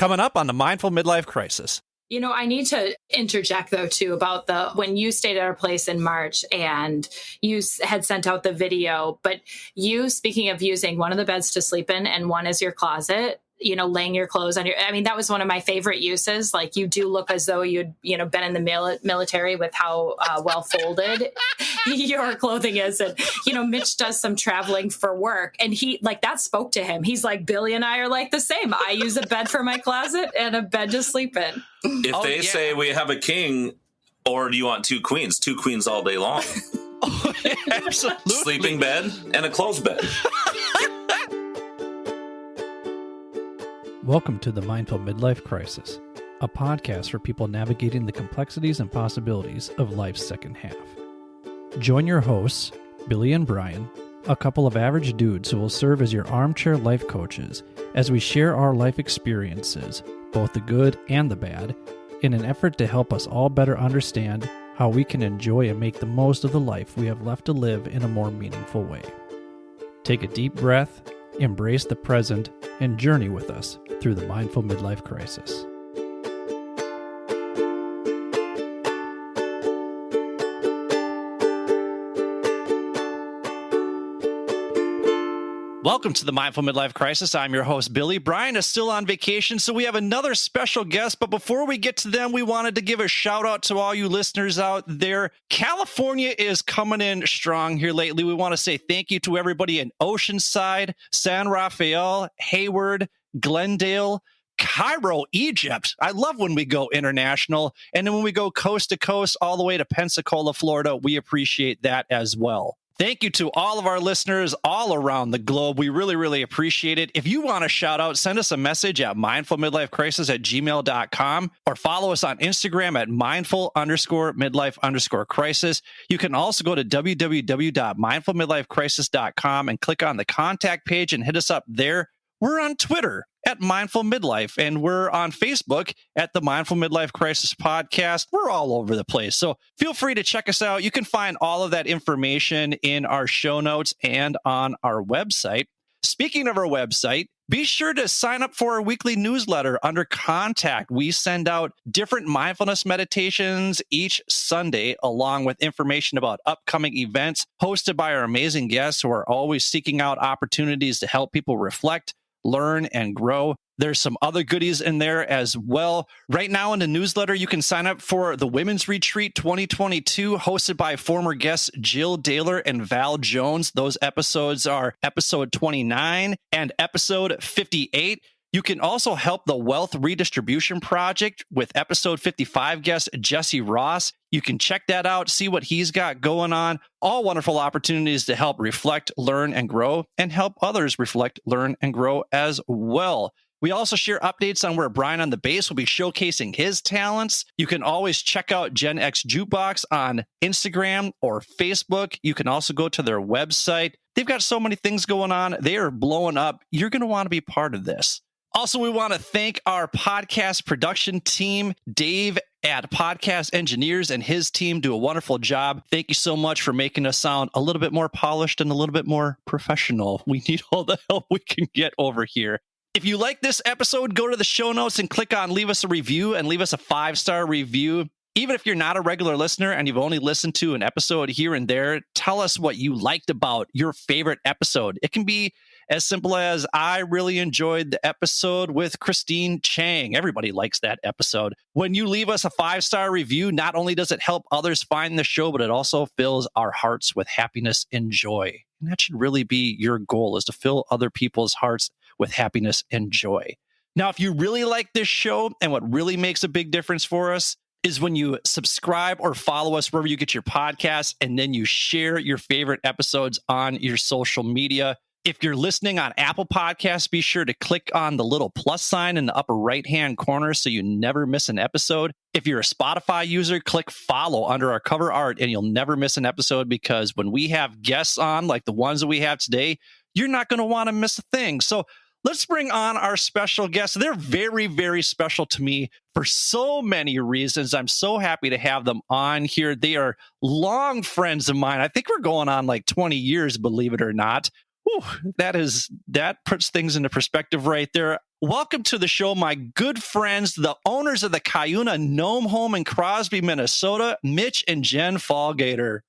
coming up on the Mindful Midlife Crisis. I need to interject, though, too, about when you stayed at our place in March and you had sent out the video, but you, speaking of using one of the beds to sleep in and one is your closet, laying your clothes on that was one of my favorite uses. Like, you do look as though you'd, been in the military with how well folded your clothing is. And, Mitch does some traveling for work and that spoke to him. He's like, Billy and I are like the same. I use a bed for my closet and a bed to sleep in. If they say we have a king, or do you want two queens? Two queens all day long. Absolutely. Sleeping bed and a closed bed. Welcome to the Mindful Midlife Crisis, a podcast for people navigating the complexities and possibilities of life's second half. Join your hosts, Billy and Brian, a couple of average dudes who will serve as your armchair life coaches as we share our life experiences, both the good and the bad, in an effort to help us all better understand how we can enjoy and make the most of the life we have left to live in a more meaningful way. Take a deep breath, embrace the present, and journey with us through the Mindful Midlife Crisis. Welcome to the Mindful Midlife Crisis. I'm your host, Billy. Brian is still on vacation, so we have another special guest. But before we get to them, we wanted to give a shout out to all you listeners out there. California is coming in strong here lately. We want to say thank you to everybody in Oceanside, San Rafael, Hayward, Glendale, Cairo, Egypt. I love when we go international. And then when we go coast to coast all the way to Pensacola, Florida, we appreciate that as well. Thank you to all of our listeners all around the globe. We really, really appreciate it. If you want a shout out, send us a message at mindfulmidlifecrisis@gmail.com or follow us on Instagram at mindful_midlife_crisis. You can also go to www.mindfulmidlifecrisis.com and click on the contact page and hit us up there. We're on Twitter at Mindful Midlife, and we're on Facebook at the Mindful Midlife Crisis Podcast. We're all over the place, so feel free to check us out. You can find all of that information in our show notes and on our website. Speaking of our website, be sure to sign up for our weekly newsletter under Contact. We send out different mindfulness meditations each Sunday, along with information about upcoming events hosted by our amazing guests who are always seeking out opportunities to help people reflect, learn, and grow. There's some other goodies in there as well. Right now in the newsletter, you can sign up for the Women's Retreat 2022, hosted by former guests Jill Daler and Val Jones. Those episodes are episode 29 and episode 58. You can also help the Wealth Redistribution Project with episode 55 guest Jesse Ross. You can check that out, see what he's got going on. All wonderful opportunities to help reflect, learn, and grow, and help others reflect, learn, and grow as well. We also share updates on where Brian on the Bass will be showcasing his talents. You can always check out Gen X Jukebox on Instagram or Facebook. You can also go to their website. They've got so many things going on. They are blowing up. You're going to want to be part of this. Also, we want to thank our podcast production team. Dave at Podcast Engineers and his team do a wonderful job. Thank you so much for making us sound a little bit more polished and a little bit more professional. We need all the help we can get over here. If you like this episode, go to the show notes and click on leave us a review and leave us a 5-star review. Even if you're not a regular listener and you've only listened to an episode here and there, tell us what you liked about your favorite episode. It can be as simple as, I really enjoyed the episode with Christine Chang. Everybody likes that episode. When you leave us a 5-star review, not only does it help others find the show, but it also fills our hearts with happiness and joy. And that should really be your goal, is to fill other people's hearts with happiness and joy. Now, if you really like this show, and what really makes a big difference for us is when you subscribe or follow us wherever you get your podcasts, and then you share your favorite episodes on your social media. If you're listening on Apple Podcasts, be sure to click on the little plus sign in the upper right-hand corner so you never miss an episode. If you're a Spotify user, click follow under our cover art and you'll never miss an episode, because when we have guests on, like the ones that we have today, you're not going to want to miss a thing. So let's bring on our special guests. They're very, very special to me for so many reasons. I'm so happy to have them on here. They are long friends of mine. I think we're going on like 20 years, believe it or not. Whew, that puts things into perspective right there. Welcome to the show, my good friends, the owners of the Cuyuna Gnome Home in Crosby, Minnesota, Mitch and Jenn Fallgater.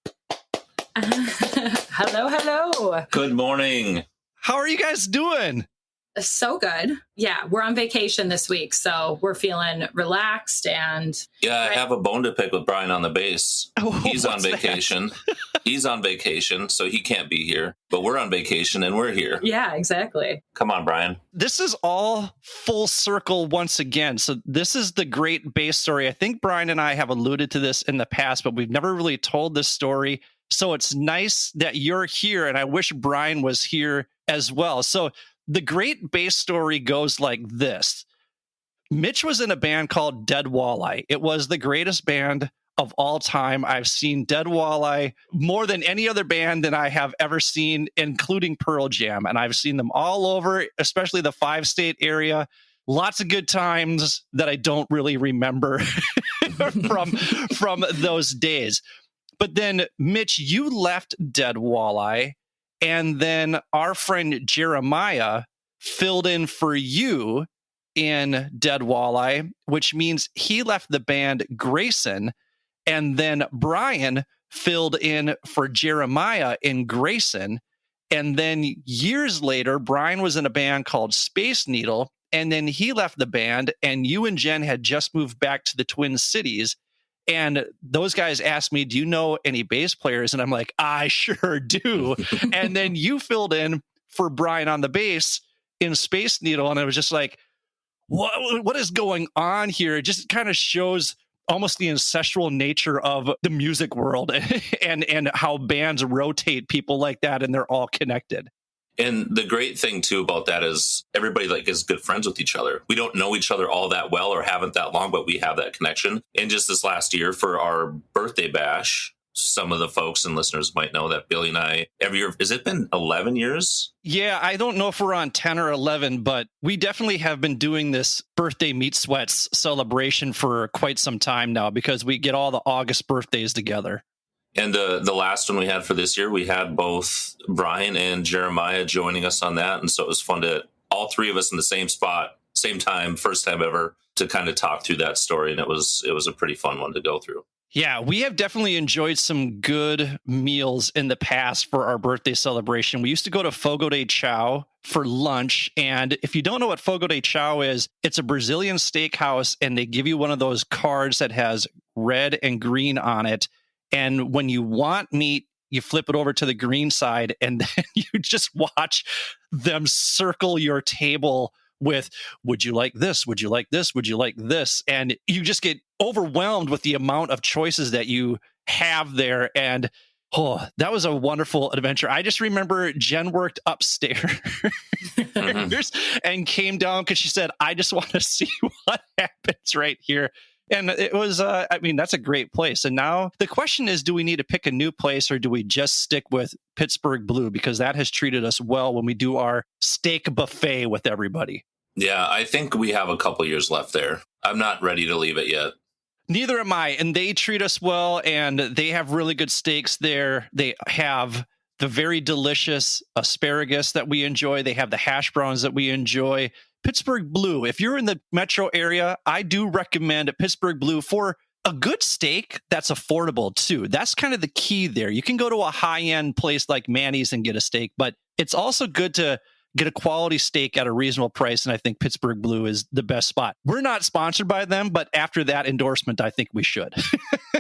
Hello, hello. Good morning. How are you guys doing? So good. Yeah, we're on vacation this week, so we're feeling relaxed and... Yeah, I have a bone to pick with Brian on the bass. He's on vacation. He's on vacation, so he can't be here. But we're on vacation and we're here. Yeah, exactly. Come on, Brian. This is all full circle once again. So this is the great bass story. I think Brian and I have alluded to this in the past, but we've never really told this story. So it's nice that you're here, and I wish Brian was here as well. So the great bass story goes like this. Mitch was in a band called Dead Walleye. It was the greatest band of all time. I've seen Dead Walleye more than any other band that I have ever seen, including Pearl Jam. And I've seen them all over, especially the 5-state area. Lots of good times that I don't really remember from those days. But then, Mitch, you left Dead Walleye, and then our friend Jeremiah filled in for you in Dead Walleye, which means he left the band Grayson, and then Brian filled in for Jeremiah in Grayson. And then years later, Brian was in a band called Space Needle, and then he left the band, and you and Jen had just moved back to the Twin Cities. And those guys asked me, do you know any bass players? And I'm like, I sure do. And then you filled in for Brian on the bass in Space Needle. And I was just like, what is going on here? It just kind of shows almost the ancestral nature of the music world and how bands rotate people like that, and they're all connected. And the great thing, too, about that is everybody is good friends with each other. We don't know each other all that well or haven't that long, but we have that connection. And just this last year for our birthday bash, some of the folks and listeners might know that Billy and I, every year, has it been 11 years? Yeah, I don't know if we're on 10 or 11, but we definitely have been doing this birthday meat sweats celebration for quite some time now because we get all the August birthdays together. And the last one we had for this year, we had both Brian and Jeremiah joining us on that. And so it was fun to all three of us in the same spot, same time, first time ever, to kind of talk through that story. And it was a pretty fun one to go through. Yeah, we have definitely enjoyed some good meals in the past for our birthday celebration. We used to go to Fogo de Chao for lunch. And if you don't know what Fogo de Chao is, it's a Brazilian steakhouse, and they give you one of those cards that has red and green on it. And when you want meat, you flip it over to the green side, and then you just watch them circle your table with, would you like this? Would you like this? Would you like this? And you just get overwhelmed with the amount of choices that you have there. And that was a wonderful adventure. I just remember Jen worked upstairs and came down because she said, I just want to see what happens right here. And it was, that's a great place. And now the question is, do we need to pick a new place, or do we just stick with Pittsburgh Blue? Because that has treated us well when we do our steak buffet with everybody. Yeah, I think we have a couple years left there. I'm not ready to leave it yet. Neither am I. And they treat us well, and they have really good steaks there. They have the very delicious asparagus that we enjoy. They have the hash browns that we enjoy. Pittsburgh Blue. If you're in the metro area, I do recommend Pittsburgh Blue for a good steak that's affordable too. That's kind of the key there. You can go to a high-end place like Manny's and get a steak, but it's also good to get a quality steak at a reasonable price, and I think Pittsburgh Blue is the best spot. We're not sponsored by them, but after that endorsement, I think we should.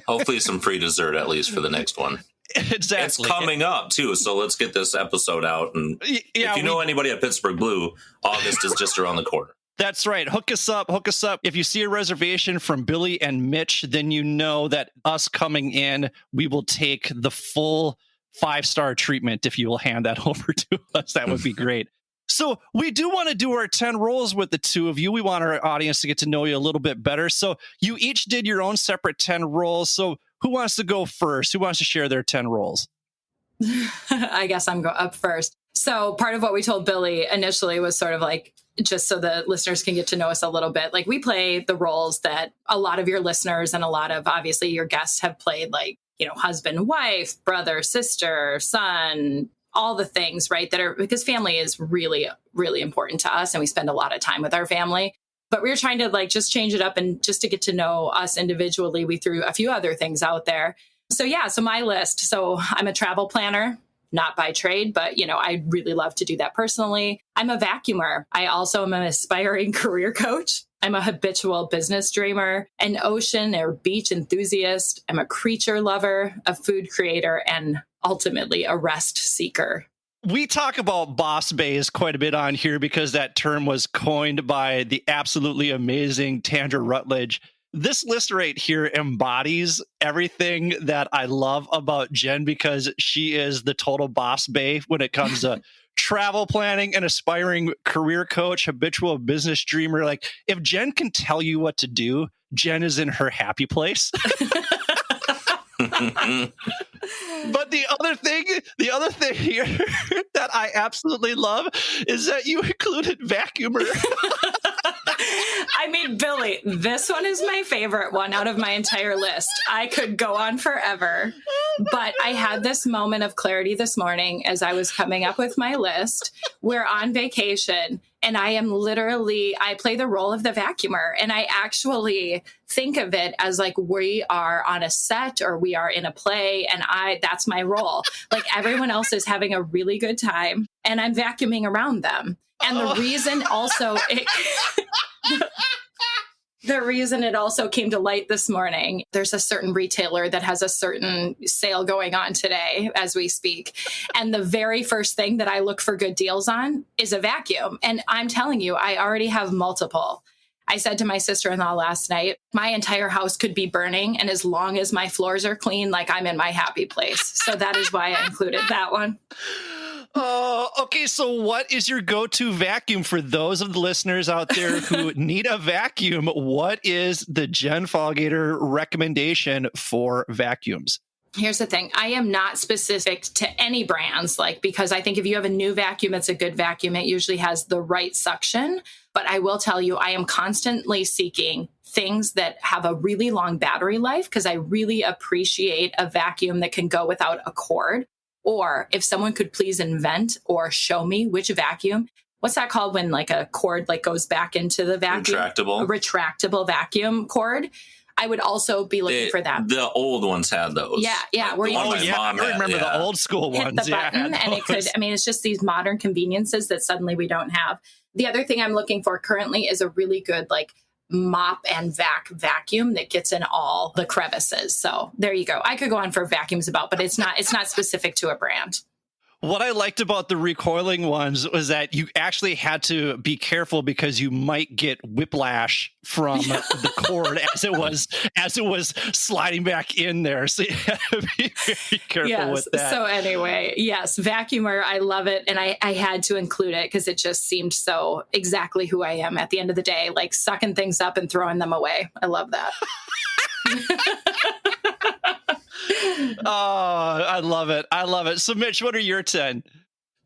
Hopefully some free dessert, at least for the next one. Exactly. It's coming up, too, so let's get this episode out. And if you know anybody at Pittsburgh Blue, August is just around the corner. That's right. Hook us up. If you see a reservation from Billy and Mitch, then you know that us coming in, we will take the full 5-star treatment if you will hand that over to us. That would be great. So we do want to do our 10 rolls with the two of you. We want our audience to get to know you a little bit better. So you each did your own separate 10 rolls. So who wants to go first? Who wants to share their 10 rolls? I guess I'm up first. So part of what we told Billy initially was sort of like, just so the listeners can get to know us a little bit. Like, we play the roles that a lot of your listeners and a lot of, obviously, your guests have played, like, husband, wife, brother, sister, son, all the things, right? That are, because family is really, really important to us. And we spend a lot of time with our family. But we were trying to like just change it up, and just to get to know us individually, we threw a few other things out there. So yeah, so my list. So I'm a travel planner, not by trade, but I really love to do that personally. I'm a vacuumer. I also am an aspiring career coach. I'm a habitual business dreamer, an ocean or beach enthusiast. I'm a creature lover, a food creator, and ultimately a rest seeker. We talk about boss bays quite a bit on here because that term was coined by the absolutely amazing Tandra Rutledge. This list right here embodies everything that I love about Jen, because she is the total boss bae when it comes to travel planning, an aspiring career coach, habitual business dreamer. Like, if Jen can tell you what to do, Jen is in her happy place. But the other thing here that I absolutely love is that you included vacuumer. I mean, Billy, this one is my favorite one out of my entire list. I could go on forever, but I had this moment of clarity this morning as I was coming up with my list. We're on vacation, and I play the role of the vacuumer, and I actually think of it as like we are on a set or we are in a play, and that's my role. Like, everyone else is having a really good time, and I'm vacuuming around them. And the reason also the reason it also came to light this morning, there's a certain retailer that has a certain sale going on today as we speak. And the very first thing that I look for good deals on is a vacuum. And I'm telling you, I already have multiple. I said to my sister-in-law last night, my entire house could be burning, and as long as my floors are clean, like, I'm in my happy place. So that is why I included that one. Okay, so what is your go-to vacuum for those of the listeners out there who need a vacuum? What is the Jen Folgater recommendation for vacuums? Here's the thing. I am not specific to any brands, because I think if you have a new vacuum, it's a good vacuum. It usually has the right suction. But I will tell you, I am constantly seeking things that have a really long battery life, because I really appreciate a vacuum that can go without a cord. Or if someone could please invent or show me which vacuum, what's that called when like a cord like goes back into the vacuum? Retractable. A retractable vacuum cord. I would also be looking for that. The old ones had those. Yeah. Where I remember the old school hit ones. The button and it could, it's just these modern conveniences that suddenly we don't have. The other thing I'm looking for currently is a really good mop and vacuum that gets in all the crevices. So there you go. I could go on for vacuums but it's not specific to a brand. What I liked about the recoiling ones was that you actually had to be careful because you might get whiplash from the cord as it was sliding back in there. So you had to be very careful with that. So anyway, yes, vacuumer, I love it. And I had to include it because it just seemed so exactly who I am at the end of the day, like sucking things up and throwing them away. I love that. Oh, I love it. So Mitch, what are your 10?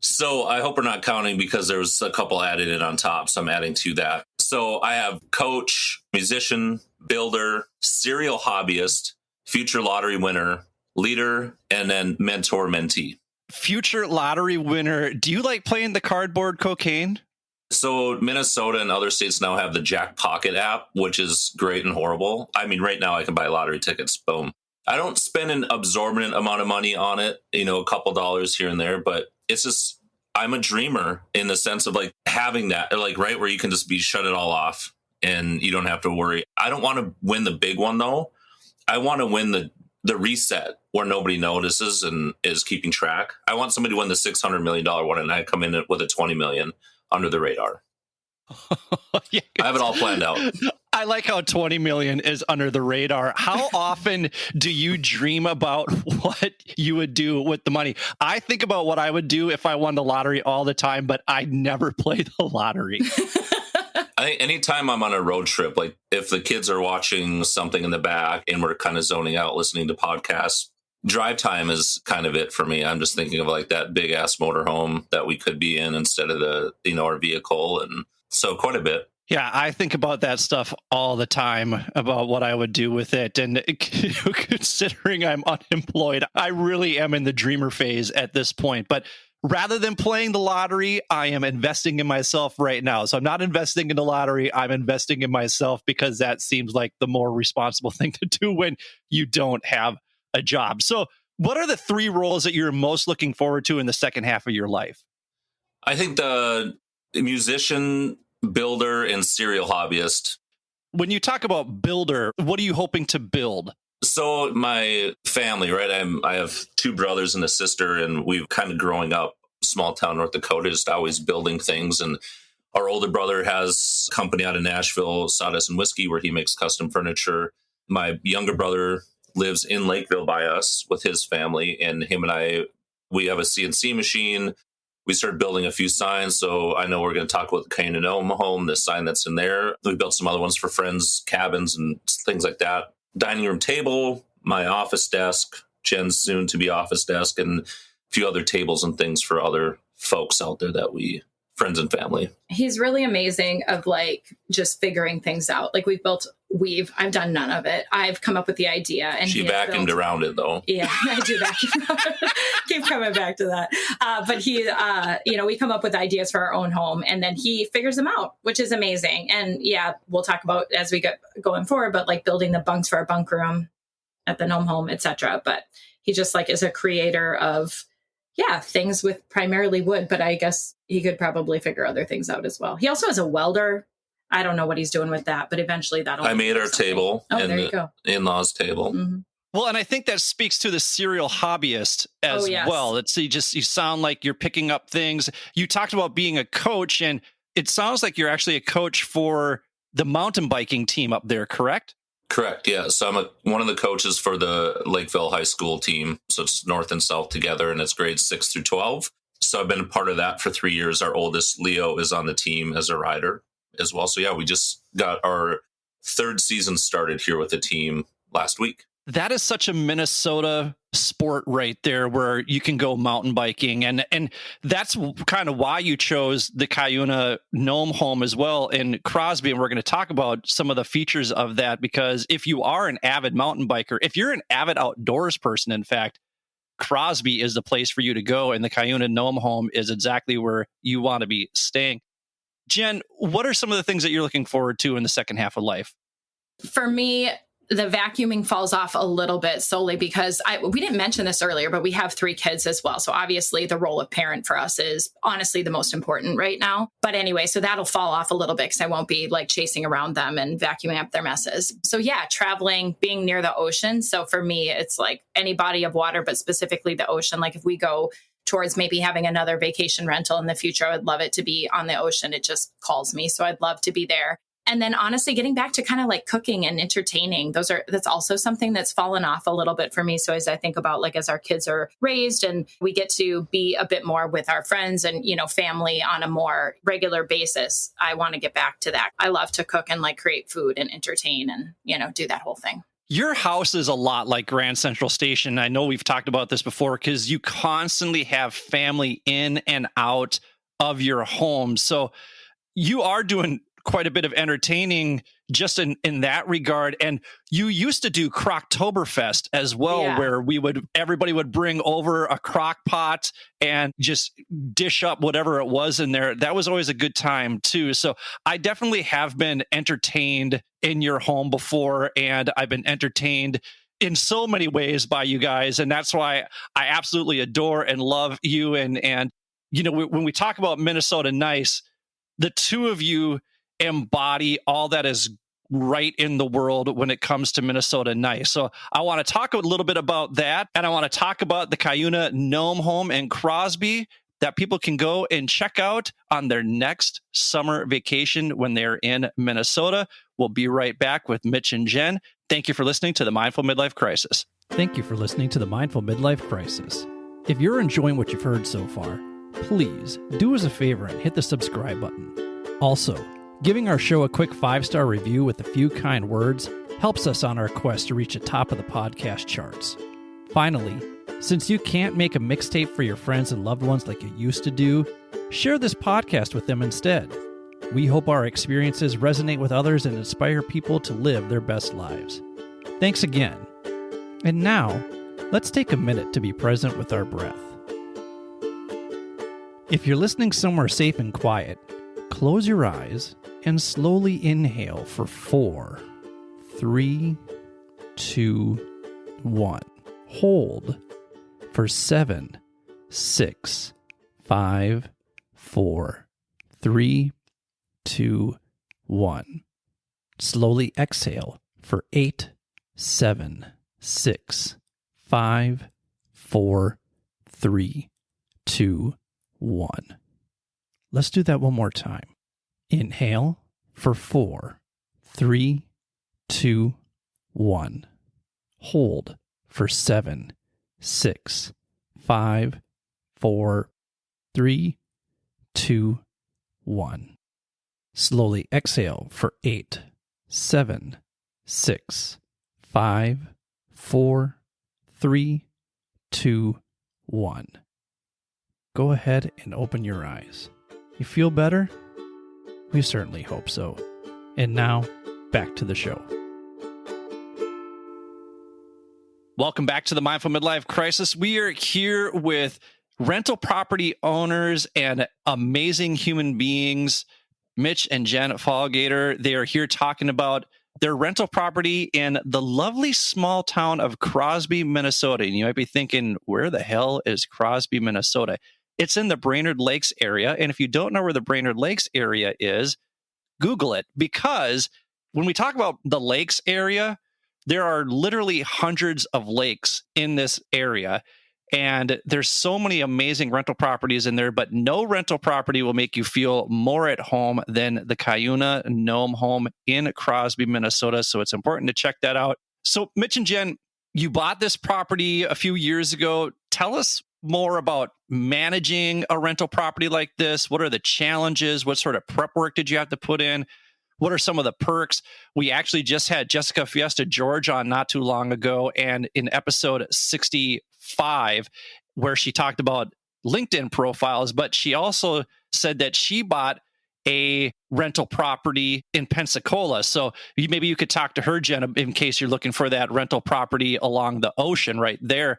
So I hope we're not counting because there was a couple added in on top. So I'm adding to that. So I have coach, musician, builder, serial hobbyist, future lottery winner, leader, and then mentor mentee. Future lottery winner. Do you like playing the cardboard cocaine? So Minnesota and other states now have the Jack Pocket app, which is great and horrible. Right now I can buy lottery tickets. Boom. I don't spend an absorbent amount of money on it, a couple dollars here and there, but it's just, I'm a dreamer in the sense of having that, right where you can just shut it all off and you don't have to worry. I don't want to win the big one though. I want to win the reset where nobody notices and is keeping track. I want somebody to win the $600 million one and I come in with a 20 million under the radar. Yeah, I have it all planned out. I like how 20 million is under the radar. How often do you dream about what you would do with the money? I think about what I would do if I won the lottery all the time, but I never play the lottery. I think anytime I'm on a road trip, if the kids are watching something in the back and we're kind of zoning out, listening to podcasts, drive time is kind of it for me. I'm just thinking of that big ass motorhome that we could be in instead of our vehicle. And so quite a bit. Yeah, I think about that stuff all the time about what I would do with it. And considering I'm unemployed, I really am in the dreamer phase at this point. But rather than playing the lottery, I am investing in myself right now. So I'm not investing in the lottery. I'm investing in myself because that seems like the more responsible thing to do when you don't have a job. So what are the 3 roles that you're most looking forward to in the second half of your life? I think the musician, builder, and serial hobbyist. When you talk about builder, what are you hoping to build? So my family, right? I have 2 brothers and a sister, and we've kind of growing up small town North Dakota, just always building things. And our older brother has a company out of Nashville, Sawdust and Whiskey, where he makes custom furniture. My younger brother lives in Lakeville by us with his family, and him and I, we have a CNC machine. We started building a few signs. So I know we're going to talk about the Cuyuna Gnome Home, the sign that's in there. We built some other ones for friends' cabins and things like that. Dining room table, my office desk, Jen's soon to be office desk, and a few other tables and things for other folks out there that friends and family. He's really amazing of like just figuring things out. Like I've done none of it. I've come up with the idea, and she vacuumed around it though. Yeah, I do vacuum. Keep coming back to that. But he, we come up with ideas for our own home, and then he figures them out, which is amazing. And yeah, we'll talk about as we get going forward, but like building the bunks for our bunk room at the Gnome Home, etc. But he just like is a creator of things with primarily wood, but I guess he could probably figure other things out as well. He also is a welder. I don't know what he's doing with that, but eventually that'll. I made our table. Oh, there you go. In-laws table. Mm-hmm. Well, and I think that speaks to the serial hobbyist as well. You sound like you're picking up things. You talked about being a coach, and it sounds like you're actually a coach for the mountain biking team up there, correct? Correct. Yeah. So I'm one of the coaches for the Lakeville High School team. So it's North and South together, and it's grades 6 through 12. So I've been a part of that for 3 years. Our oldest, Leo, is on the team as a rider as well. So yeah, we just got our 3rd season started here with the team last week. That is such a Minnesota sport right there, where you can go mountain biking. And that's kind of why you chose the Cuyuna Gnome Home as well in Crosby. And we're going to talk about some of the features of that, because if you are an avid mountain biker, if you're an avid outdoors person, in fact, Crosby is the place for you to go. And the Cuyuna Gnome Home is exactly where you want to be staying. Jen, what are some of the things that you're looking forward to in the second half of life? For me, the vacuuming falls off a little bit solely because we didn't mention this earlier, but we have 3 kids as well. So obviously the role of parent for us is honestly the most important right now. But anyway, so that'll fall off a little bit because I won't be like chasing around them and vacuuming up their messes. So yeah, traveling, being near the ocean. So for me, it's like any body of water, but specifically the ocean. Like if we go towards maybe having another vacation rental in the future, I would love it to be on the ocean. It just calls me. So I'd love to be there. And then honestly, getting back to kind of like cooking and entertaining, that's also something that's fallen off a little bit for me. So as I think about like as our kids are raised and we get to be a bit more with our friends and, family on a more regular basis, I want to get back to that. I love to cook and like create food and entertain and, do that whole thing. Your house is a lot like Grand Central Station. I know we've talked about this before because you constantly have family in and out of your home. So you are doing quite a bit of entertaining just in that regard. And you used to do Croctoberfest as well, where everybody would bring over a crock pot and just dish up whatever it was in there. That was always a good time too. So I definitely have been entertained in your home before, and I've been entertained in so many ways by you guys. And that's why I absolutely adore and love you. And when we talk about Minnesota nice, the 2 of you embody all that is right in the world when it comes to Minnesota nice. So I want to talk a little bit about that. And I want to talk about the Cuyuna Gnome Home in Crosby that people can go and check out on their next summer vacation when they're in Minnesota. We'll be right back with Mitch and Jenn. Thank you for listening to the Mindful Midlife Crisis. Thank you for listening to the Mindful Midlife Crisis. If you're enjoying what you've heard so far, please do us a favor and hit the subscribe button. Also, giving our show a quick 5-star review with a few kind words helps us on our quest to reach the top of the podcast charts. Finally, since you can't make a mixtape for your friends and loved ones like you used to do, share this podcast with them instead. We hope our experiences resonate with others and inspire people to live their best lives. Thanks again. And now, let's take a minute to be present with our breath. If you're listening somewhere safe and quiet, close your eyes and slowly inhale for 4, 3, 2, 1. Hold for 7, 6, 5, 4, 3, 2, 1. Slowly exhale for 8, 7, 6, 5, 4, 3, 2, 1. Let's do that one more time. Inhale for 4, 3, 2, 1. Hold for 7, 6, 5, 4, 3, 2, 1. Slowly exhale for 8, 7, 6, 5, 4, 3, 2, 1. Go ahead and open your eyes. You feel better? We certainly hope so. And now, back to the show. Welcome back to the Mindful Midlife Crisis. We are here with rental property owners and amazing human beings, Mitch and Jenn Fallgater. They are here talking about their rental property in the lovely small town of Crosby, Minnesota. And you might be thinking, where the hell is Crosby, Minnesota? It's in the Brainerd Lakes area. And if you don't know where the Brainerd Lakes area is, Google it. Because when we talk about the lakes area, there are literally hundreds of lakes in this area. And there's so many amazing rental properties in there, but no rental property will make you feel more at home than the Cuyuna Gnome Home in Crosby, Minnesota. So it's important to check that out. So Mitch and Jenn, you bought this property a few years ago. Tell us more about managing a rental property like this. What are the challenges? What sort of prep work did you have to put in? What are some of the perks? We actually just had Jessica Fiesta George on not too long ago, and in episode 65, where she talked about LinkedIn profiles, but she also said that she bought a rental property in Pensacola. So maybe you could talk to her, Jenn, in case you're looking for that rental property along the ocean right there.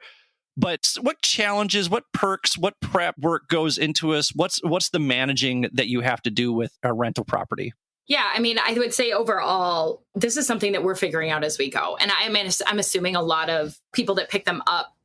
But what challenges, what perks, what prep work goes into us? What's the managing that you have to do with a rental property? Yeah, I mean, I would say overall, this is something that we're figuring out as we go. And I'm assuming a lot of people that pick them up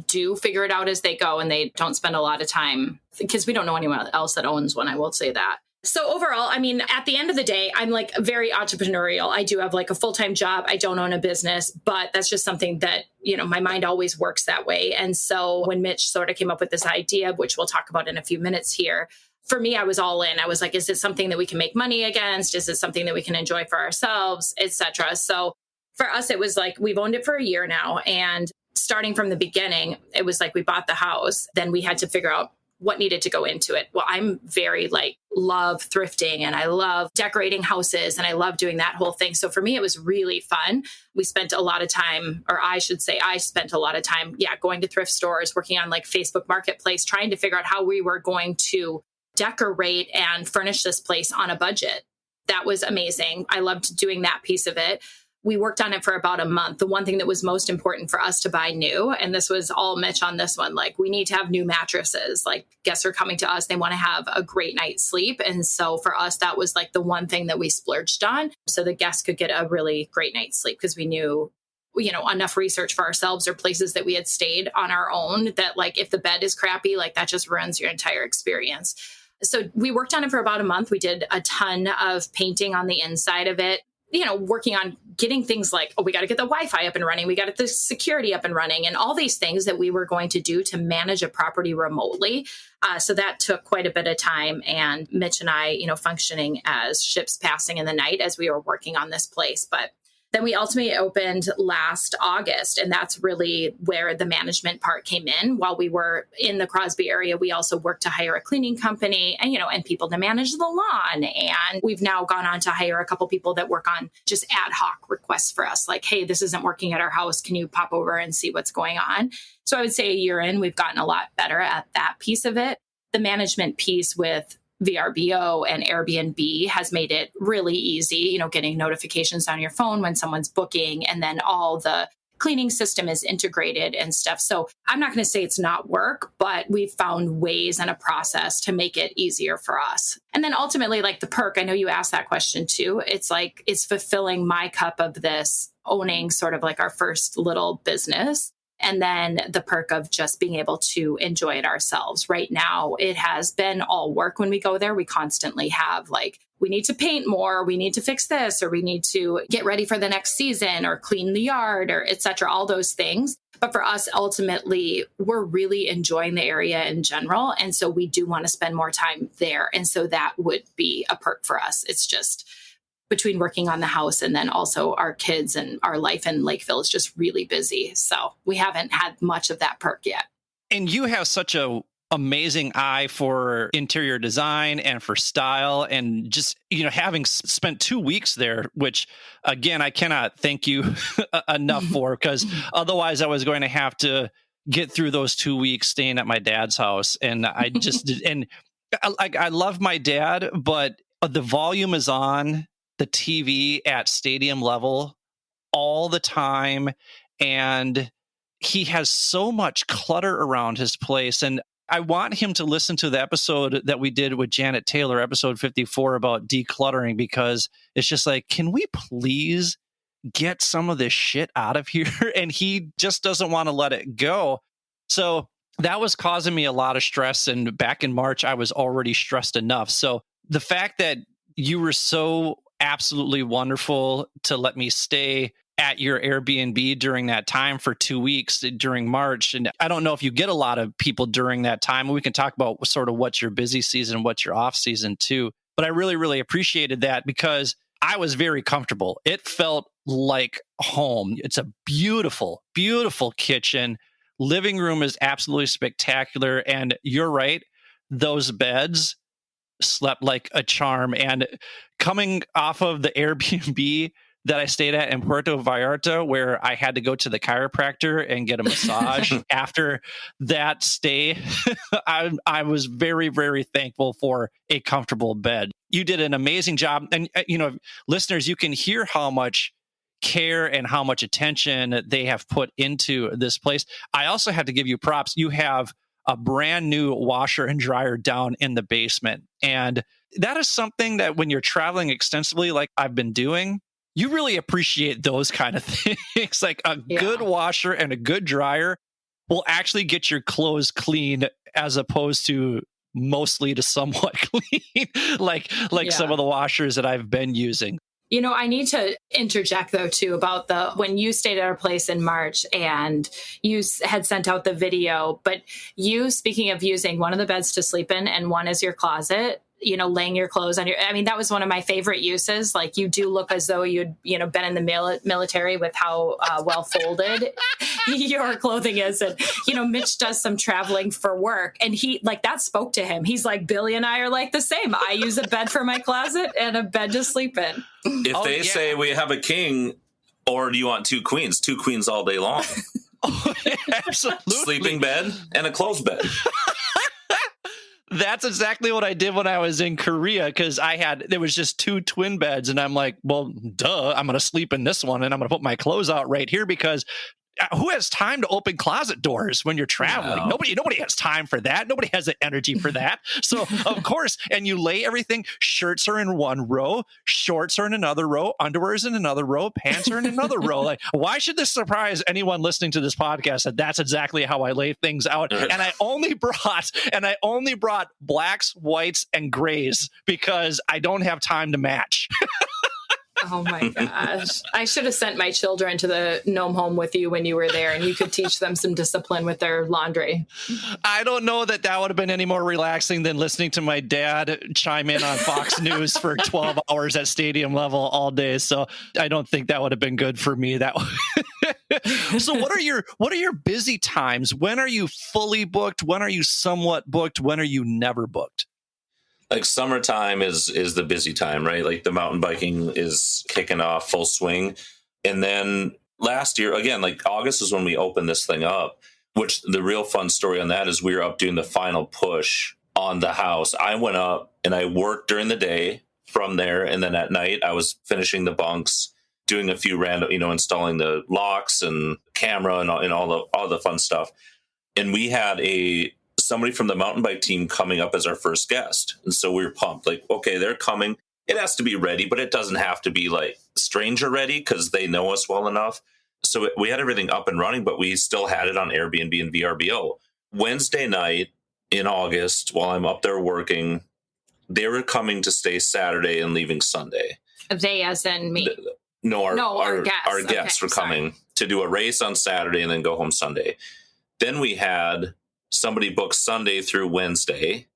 do figure it out as they go, and they don't spend a lot of time, because we don't know anyone else that owns one. I will say that. So overall, I mean, at the end of the day, I'm like very entrepreneurial. I do have like a full-time job. I don't own a business, but that's just something that, my mind always works that way. And so when Mitch sort of came up with this idea, which we'll talk about in a few minutes here, for me, I was all in. I was like, is it something that we can make money against? Is it something that we can enjoy for ourselves, etc.? So for us, it was like, we've owned it for a year now. And starting from the beginning, it was like we bought the house. Then we had to figure out what needed to go into it. Well, I'm very love thrifting, and I love decorating houses, and I love doing that whole thing. So for me, it was really fun. We spent a lot of time, or I should say I spent a lot of time, going to thrift stores, working on Facebook Marketplace, trying to figure out how we were going to decorate and furnish this place on a budget. That was amazing. I loved doing that piece of it. We worked on it for about a month. The one thing that was most important for us to buy new, and this was all Mitch on this one, we need to have new mattresses. Guests are coming to us. They want to have a great night's sleep. And so for us, that was the one thing that we splurged on, so the guests could get a really great night's sleep, because we knew, enough research for ourselves or places that we had stayed on our own that if the bed is crappy, that just ruins your entire experience. So we worked on it for about a month. We did a ton of painting on the inside of it, working on getting things we got to get the Wi-Fi up and running. We got to get the security up and running, and all these things that we were going to do to manage a property remotely. So that took quite a bit of time, and Mitch and I, functioning as ships passing in the night as we were working on this place. But then we ultimately opened last August, and that's really where the management part came in. While we were in the Crosby area, we also worked to hire a cleaning company and people to manage the lawn. And we've now gone on to hire a couple people that work on just ad hoc requests for us. Hey, this isn't working at our house. Can you pop over and see what's going on? So I would say a year in, we've gotten a lot better at that piece of it. The management piece with VRBO and Airbnb has made it really easy, getting notifications on your phone when someone's booking, and then all the cleaning system is integrated and stuff. So I'm not going to say it's not work, but we've found ways and a process to make it easier for us. And then ultimately, like the perk, I know you asked that question too. It's like, it's fulfilling my cup of this, owning sort of like our first little business. And then the perk of just being able to enjoy it ourselves. Right now, it has been all work when we go there. We constantly have like, we need to paint more, we need to fix this, or we need to get ready for the next season or clean the yard or et cetera, all those things. But for us, ultimately, we're really enjoying the area in general. And so we do want to spend more time there. And so that would be a perk for us. It's just between working on the house and then also our kids and our life in Lakeville is just really busy. So we haven't had much of that perk yet. And you have such a amazing eye for interior design and for style, and just, having spent 2 weeks there, which again, I cannot thank you enough for, because otherwise I was going to have to get through those 2 weeks staying at my dad's house. And I just did, and I love my dad, but the volume is on the TV at stadium level all the time. And he has so much clutter around his place. And I want him to listen to the episode that we did with Janet Taylor, episode 54, about decluttering, because it's just like, can we please get some of this shit out of here? And he just doesn't want to let it go. So that was causing me a lot of stress. And back in March, I was already stressed enough. So the fact that you were so absolutely wonderful to let me stay at your Airbnb during that time for 2 weeks during March. And I don't know if you get a lot of people during that time. We can talk about sort of what's your busy season, what's your off season too. But I really, really appreciated that, because I was very comfortable. It felt like home. It's a beautiful, beautiful kitchen. Living room is absolutely spectacular. And you're right, those beds slept like a charm. And coming off of the Airbnb that I stayed at in Puerto Vallarta, where I had to go to the chiropractor and get a massage after that stay, I was very, very thankful for a comfortable bed. You did an amazing job. And, listeners, you can hear how much care and how much attention they have put into this place. I also have to give you props. You have a brand new washer and dryer down in the basement. And that is something that when you're traveling extensively, like I've been doing, you really appreciate those kind of things. Like a good washer and a good dryer will actually get your clothes clean, as opposed to mostly to somewhat clean, like some of the washers that I've been using. I need to interject though too about when you stayed at our place in March and you had sent out the video, but you, speaking of using one of the beds to sleep in and one is your closet, laying your clothes on that was one of my favorite uses. Like, you do look as though you'd, been in the military with how well folded your clothing is. And, Mitch does some traveling for work, and that spoke to him. He's like, Billy and I are like the same. I use a bed for my closet and a bed to sleep in. If they say we have a king, or do you want two queens all day long? Absolutely. Sleeping bed and a closed bed. That's exactly what I did when I was in Korea, because there was just 2 twin beds, and I'm like, well, duh, I'm going to sleep in this one, and I'm going to put my clothes out right here, because who has time to open closet doors when you're traveling? No. Nobody has time for that. Nobody has the energy for that. So of course, and you lay everything, shirts are in one row, shorts are in another row, underwear is in another row, pants are in another row. Like, why should this surprise anyone listening to this podcast that that's exactly how I lay things out? And I only brought blacks, whites, and grays because I don't have time to match. Oh my gosh. I should have sent my children to the Gnome Home with you when you were there, and you could teach them some discipline with their laundry. I don't know that would have been any more relaxing than listening to my dad chime in on Fox News for 12 hours at stadium level all day. So I don't think that would have been good for me. So what are your busy times? When are you fully booked? When are you somewhat booked? When are you never booked? Like, summertime is the busy time, right? Like, the mountain biking is kicking off full swing. And then last year, again, like August is when we opened this thing up, which the real fun story on that is we were up doing the final push on the house. I went up and I worked during the day from there. And then at night I was finishing the bunks doing a few random, installing the locks and camera and all the fun stuff. And we had somebody from the mountain bike team coming up as our first guest. And so we were pumped, like, okay, they're coming. It has to be ready, but it doesn't have to be like stranger ready because they know us well enough. So we had everything up and running, but we still had it on Airbnb and VRBO. Wednesday night in August, while I'm up there working, they were coming to stay Saturday and leaving Sunday. They as in me? Our guests. Our guests okay, were coming to do a race on Saturday and then go home Sunday. Then we had somebody book Sunday through Wednesday.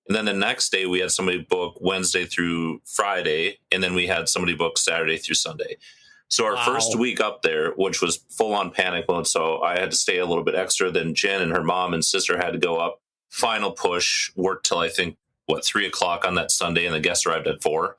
And then the next day we had somebody book Wednesday through Friday. And then we had somebody book Saturday through Sunday. So our first week up there, which was full on panic mode. So I had to stay a little bit extra. Then Jen and her mom and sister had to go up. Final push, worked till I think, 3:00 on that Sunday. And the guests arrived at 4.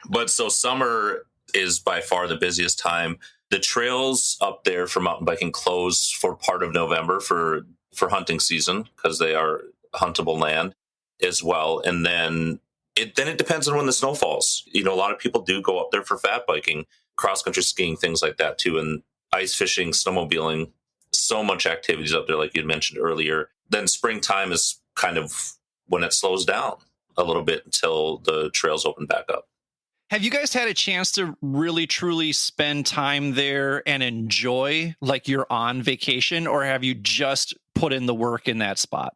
But so summer is by far the busiest time. The trails up there for mountain biking close for part of November for hunting season because they are huntable land as well. And then it depends on when the snow falls. A lot of people do go up there for fat biking, cross-country skiing, things like that too, and ice fishing, snowmobiling, so much activities up there like you mentioned earlier. Then springtime is kind of when it slows down a little bit until the trails open back up. Have you guys had a chance to really, truly spend time there and enjoy like you're on vacation, or have you just put in the work in that spot?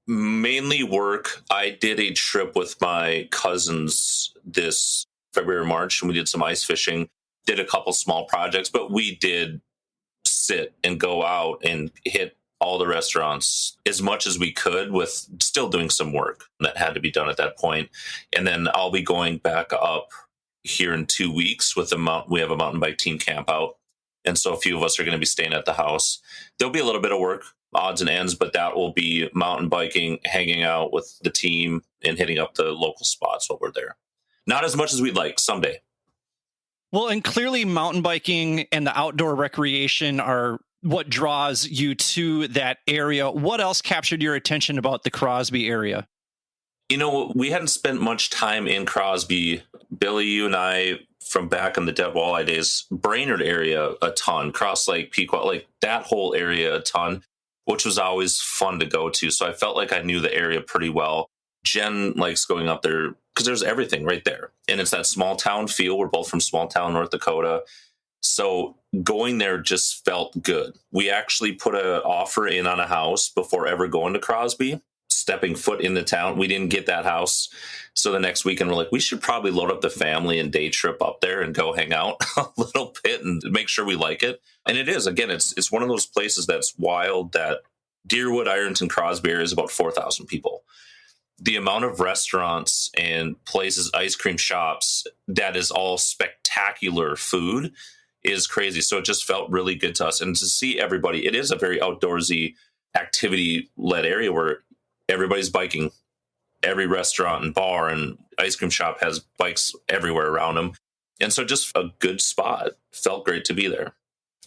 Mainly work. I did a trip with my cousins this February, March, and we did some ice fishing, did a couple small projects, but we did sit and go out and hit all the restaurants as much as we could with still doing some work that had to be done at that point. And then I'll be going back up here in 2 weeks with we have a mountain bike team camp out. And so a few of us are going to be staying at the house. There'll be a little bit of work, odds and ends, but that will be mountain biking, hanging out with the team and hitting up the local spots while we're there. Not as much as we'd like someday. Well, and clearly mountain biking and the outdoor recreation are what draws you to that area. What else captured your attention about the Crosby area? We hadn't spent much time in Crosby. Billy, you and I, from back in the Dead Walleye days, Brainerd area a ton, Cross Lake, Pequot, like that whole area a ton, which was always fun to go to. So I felt like I knew the area pretty well. Jen likes going up there because there's everything right there. And it's that small town feel. We're both from small town North Dakota. So going there just felt good. We actually put an offer in on a house before ever going to Crosby. Stepping foot in the town, we didn't get that house. So the next weekend, we're like, we should probably load up the family and day trip up there and go hang out a little bit and make sure we like it. And it is, again, it's one of those places that's wild. That Deerwood, Ironton, Crosby area is about 4,000 people. The amount of restaurants and places, ice cream shops, that is all spectacular food is crazy. So it just felt really good to us. And to see everybody, it is a very outdoorsy, activity-led area where everybody's biking. Every restaurant and bar and ice cream shop has bikes everywhere around them. And so just a good spot. Felt great to be there.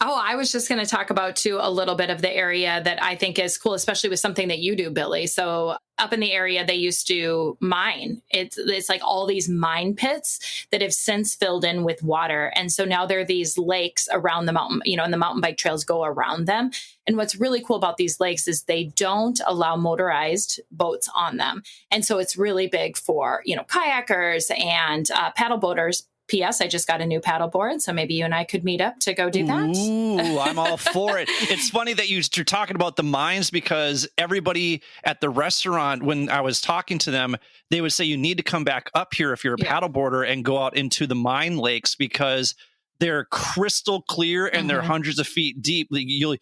Oh, I was just going to talk about, too, a little bit of the area that I think is cool, especially with something that you do, Billy. So up in the area, they used to mine. It's like all these mine pits that have since filled in with water. And so now there are these lakes around the mountain, and the mountain bike trails go around them. And what's really cool about these lakes is they don't allow motorized boats on them. And so it's really big for, kayakers and paddle boaters. P.S. I just got a new paddleboard, so maybe you and I could meet up to go do that. Ooh, I'm all for it. It's funny that you're talking about the mines, because everybody at the restaurant, when I was talking to them, they would say you need to come back up here if you're a paddleboarder and go out into the mine lakes, because they're crystal clear and they're hundreds of feet deep. You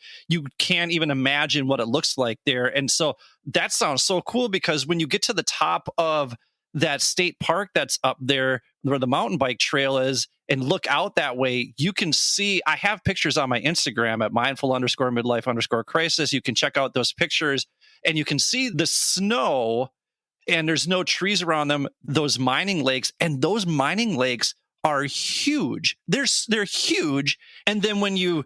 can't even imagine what it looks like there. And so that sounds so cool, because when you get to the top of that state park that's up there where the mountain bike trail is and look out that way, you can see, I have pictures on my Instagram at mindful_midlife_crisis. You can check out those pictures and you can see the snow and there's no trees around them, those mining lakes, and those mining lakes are huge. They're huge. And then when you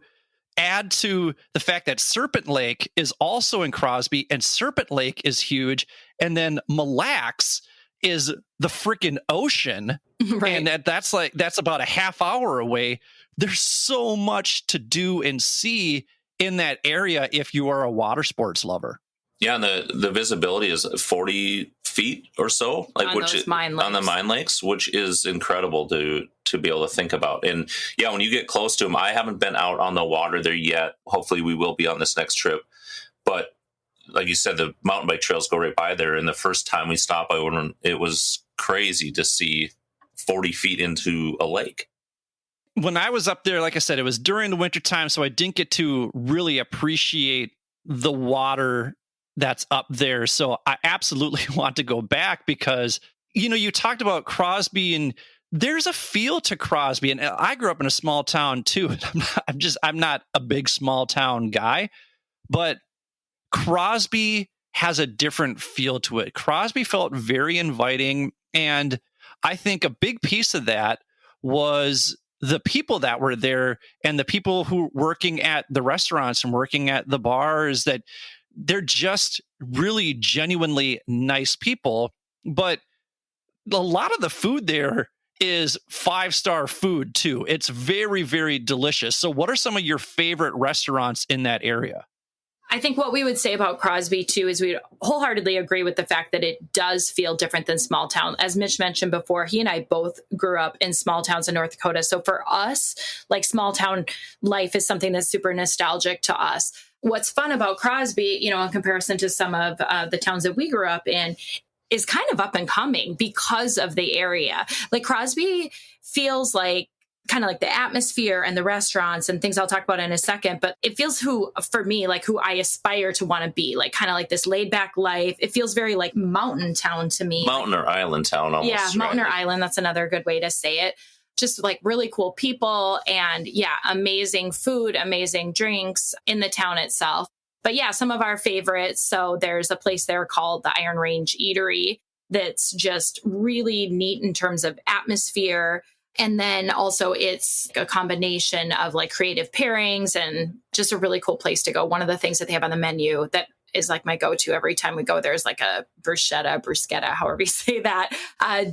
add to the fact that Serpent Lake is also in Crosby and Serpent Lake is huge, and then Mille Lacs is the freaking ocean. Right. And that's about a half hour away. There's so much to do and see in that area if you are a water sports lover. Yeah, and the visibility is 40 feet or so, like on those mine lakes. On the mine lakes, which is incredible to be able to think about. And yeah, when you get close to them, I haven't been out on the water there yet. Hopefully we will be on this next trip. But like you said, the mountain bike trails go right by there. And the first time we stopped, it was crazy to see 40 feet into a lake. When I was up there, like I said, it was during the wintertime, so I didn't get to really appreciate the water that's up there. So I absolutely want to go back because, you talked about Crosby, and there's a feel to Crosby. And I grew up in a small town too. I'm not a big small town guy, but Crosby has a different feel to it. Crosby felt very inviting. And I think a big piece of that was the people that were there and the people who were working at the restaurants and working at the bars, that they're just really genuinely nice people. But a lot of the food there is 5-star food too. It's very, very delicious. So what are some of your favorite restaurants in that area? I think what we would say about Crosby too is we wholeheartedly agree with the fact that it does feel different than small town. As Mitch mentioned before, he and I both grew up in small towns in North Dakota. So for us, like, small town life is something that's super nostalgic to us. What's fun about Crosby, in comparison to some of the towns that we grew up in, is kind of up and coming because of the area. Like, Crosby feels like kind of like the atmosphere and the restaurants and things I'll talk about in a second, but it feels for me, like who I aspire to want to be, like kind of like this laid back life. It feels very like mountain town to me. Mountain or island town almost. Yeah, mountain right? or island. That's another good way to say it. Just like really cool people and amazing food, amazing drinks in the town itself. But yeah, some of our favorites. So there's a place there called the Iron Range Eatery that's just really neat in terms of atmosphere. And then also it's a combination of like creative pairings and just a really cool place to go. One of the things that they have on the menu that is like my go-to every time we go there is like a bruschetta, however you say that,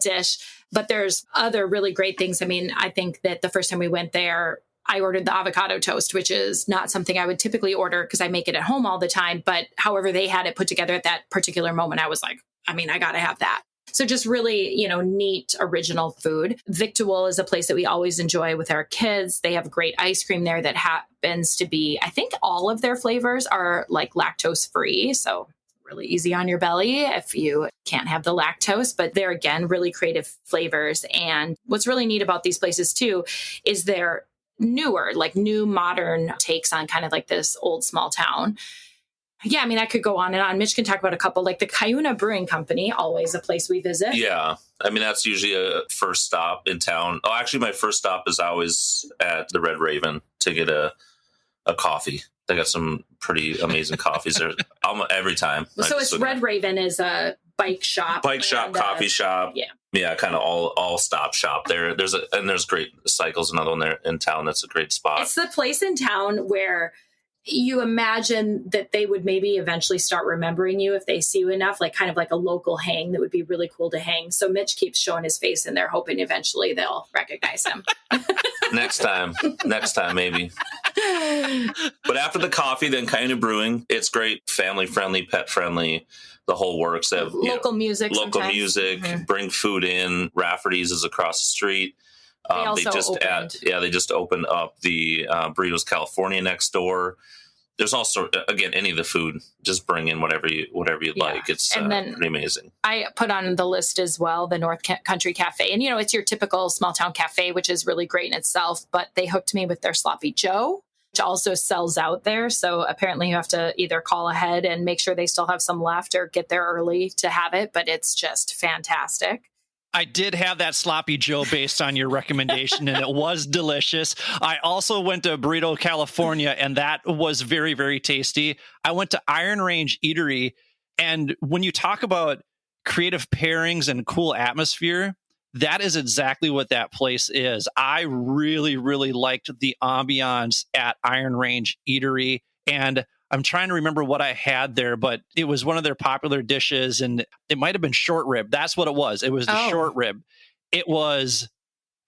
dish. But there's other really great things. I mean, I think that the first time we went there, I ordered the avocado toast, which is not something I would typically order because I make it at home all the time. But however they had it put together at that particular moment, I was like, I got to have that. So just really, neat, original food. Victual is a place that we always enjoy with our kids. They have great ice cream there that happens to be, I think all of their flavors are like lactose free. So really easy on your belly if you can't have the lactose, but they're, again, really creative flavors. And what's really neat about these places too is they're newer, like new modern takes on kind of like this old small town. Yeah, I could go on and on. Mitch can talk about a couple, like the Cuyuna Brewing Company, always a place we visit. Yeah. That's usually a first stop in town. Oh, actually, my first stop is always at the Red Raven to get a coffee. They got some pretty amazing coffees there every time. So it's Red Raven is a bike shop. Coffee shop. Yeah. Yeah, kind of all stop shop there. There's great Cycles, another one there in town. That's a great spot. It's the place in town where you imagine that they would maybe eventually start remembering you if they see you enough, like kind of like a local hang that would be really cool to hang. So Mitch keeps showing his face in there, hoping eventually they'll recognize him. Next time, maybe. But after the coffee, then Cuyuna Brewing, it's great, family friendly, pet friendly, the whole works. They have local music, bring food in. Rafferty's is across the street. They just opened up the Burritos California next door. There's also, again, any of the food, just bring in whatever you'd like. It's pretty amazing. I put on the list as well the North Country Cafe. And, it's your typical small town cafe, which is really great in itself. But they hooked me with their Sloppy Joe, which also sells out there. So apparently you have to either call ahead and make sure they still have some left or get there early to have it. But it's just fantastic. I did have that Sloppy Joe based on your recommendation, and it was delicious. I also went to Burrito California, and that was very, very tasty. I went to Iron Range Eatery, and when you talk about creative pairings and cool atmosphere, that is exactly what that place is. I really, really liked the ambiance at Iron Range Eatery, and I'm trying to remember what I had there, but it was one of their popular dishes, and it might have been short rib. That's what it was. It was the short rib. It was